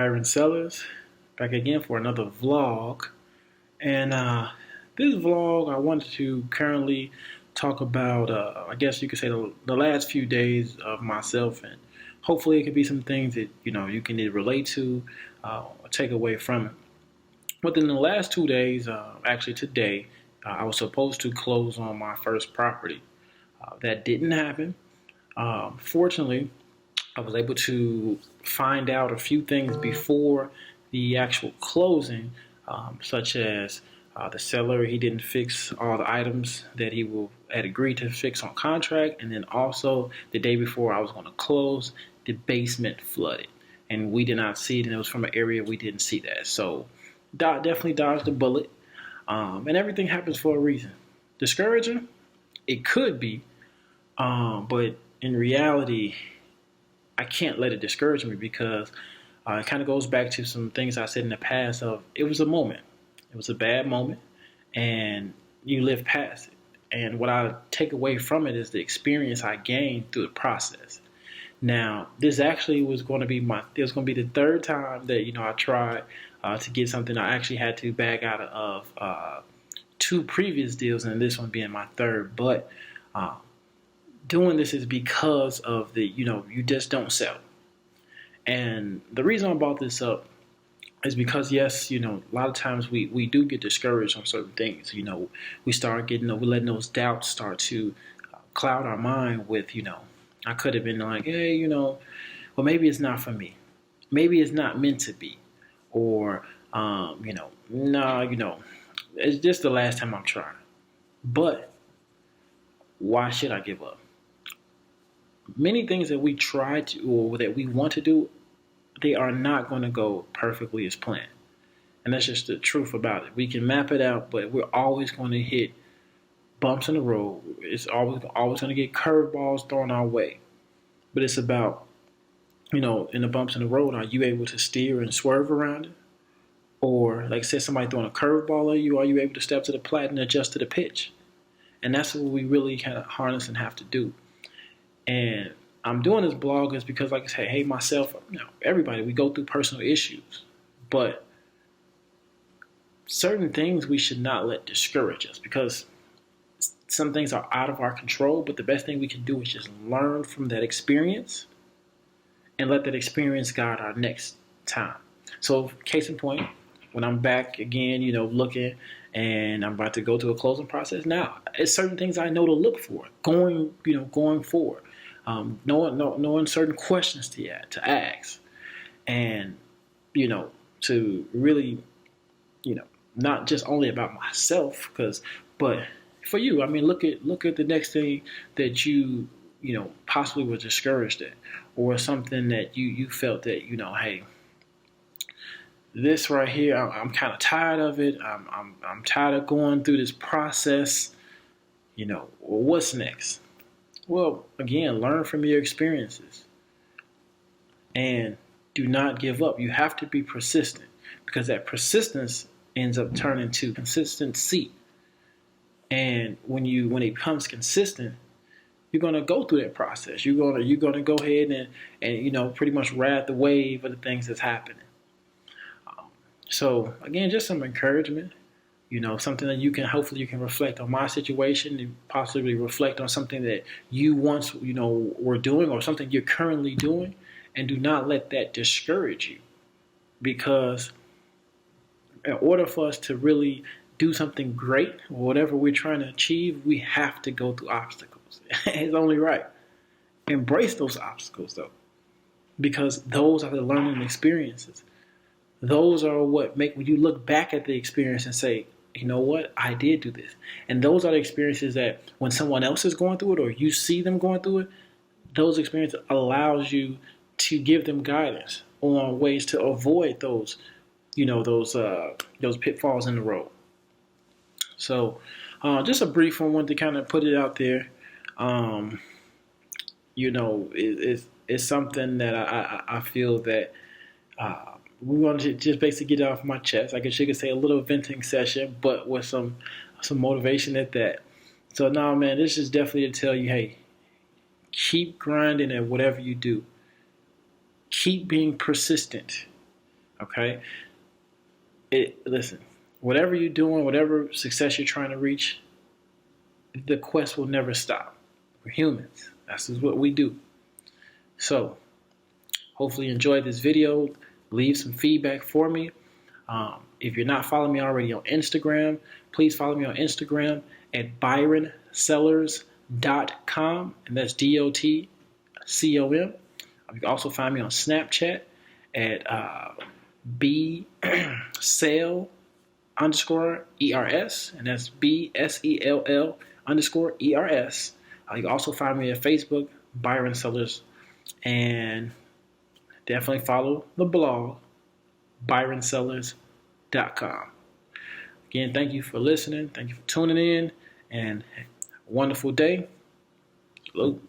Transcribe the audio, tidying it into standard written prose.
Aspiring Sellers, back again for another vlog. And this vlog, I wanted to currently talk about, I guess you could say, the last few days of myself, and hopefully it could be some things that you can either relate to or take away from it. Within the last 2 days, actually today, I was supposed to close on my first property. That didn't happen. Fortunately, I was able to find out a few things before the actual closing, such as the seller, he didn't fix all the items that had agreed to fix on contract, and then also the day before I was going to close, the basement flooded, and we did not see it, and it was from an area we didn't see that. So definitely dodged the bullet, and everything happens for a reason. Discouraging? It could be, but in reality, I can't let it discourage me because it kind of goes back to some things I said in the past of it was a moment. It was a bad moment, and you live past it. And what I take away from it is the experience I gained through the process. Now, this actually was going to be the third time that I tried to get something. I actually had to back out of two previous deals, and this one being my third. But doing this is because of you just don't sell. And the reason I brought this up is because, yes, a lot of times we do get discouraged on certain things. We start getting, we're letting those doubts start to cloud our mind with, I could have been like, hey, well, maybe it's not for me. Maybe it's not meant to be. Or, no, it's just the last time I'm trying. But why should I give up? Many things that we try to, or that we want to do, they are not going to go perfectly as planned. And that's just the truth about it. We can map it out, but we're always going to hit bumps in the road. It's always going to get curveballs thrown our way. But it's about, in the bumps in the road, are you able to steer and swerve around it? Or, like I said, somebody throwing a curveball at you, are you able to step to the plate and adjust to the pitch? And that's what we really kind of harness and have to do. And I'm doing this blog is because, like I said, hey, myself, everybody, we go through personal issues. But certain things we should not let discourage us because some things are out of our control. But the best thing we can do is just learn from that experience and let that experience guide our next time. So case in point, when I'm back again, looking and I'm about to go through a closing process, now it's certain things I know to look for going forward. Knowing certain questions to ask, and to really, not just only about myself, but for you. I mean, look at the next thing that you possibly were discouraged at, or something that you felt that hey, this right here, I'm kind of tired of it. I'm tired of going through this process. Well, what's next? Well, again, learn from your experiences and do not give up. You have to be persistent because that persistence ends up turning to consistency. And when it becomes consistent, you're gonna go through that process. You're gonna go ahead and pretty much ride the wave of the things that's happening. So again, just some encouragement. Something that hopefully you can reflect on my situation and possibly reflect on something that you once, were doing or something you're currently doing, and do not let that discourage you. Because in order for us to really do something great, or whatever we're trying to achieve, we have to go through obstacles. It's only right. Embrace those obstacles though, because those are the learning experiences. Those are what make when you look back at the experience and say, you know what, I did do this. And those are the experiences that when someone else is going through it or you see them going through it, those experiences allows you to give them guidance on ways to avoid those pitfalls in the road. So just a brief one, wanted to kind of put it out there. It's something that I feel that we wanted to just basically get it off my chest. I guess you could say a little venting session, but with some motivation at that. So now, man, this is definitely to tell you, hey, keep grinding at whatever you do. Keep being persistent. Okay? Listen, whatever you're doing, whatever success you're trying to reach, the quest will never stop. We're humans. That's what we do. So, hopefully you enjoyed this video. Leave some feedback for me. If you're not following me already on Instagram, please follow me on Instagram at ByronSellers.com, and that's DOTCOM. You can also find me on Snapchat at BSELL_ERS, and that's BSELL_ERS. You can also find me at Facebook, Byron Sellers, and definitely follow the blog, ByronSellers.com. Again, thank you for listening. Thank you for tuning in, and have a wonderful day. Salute.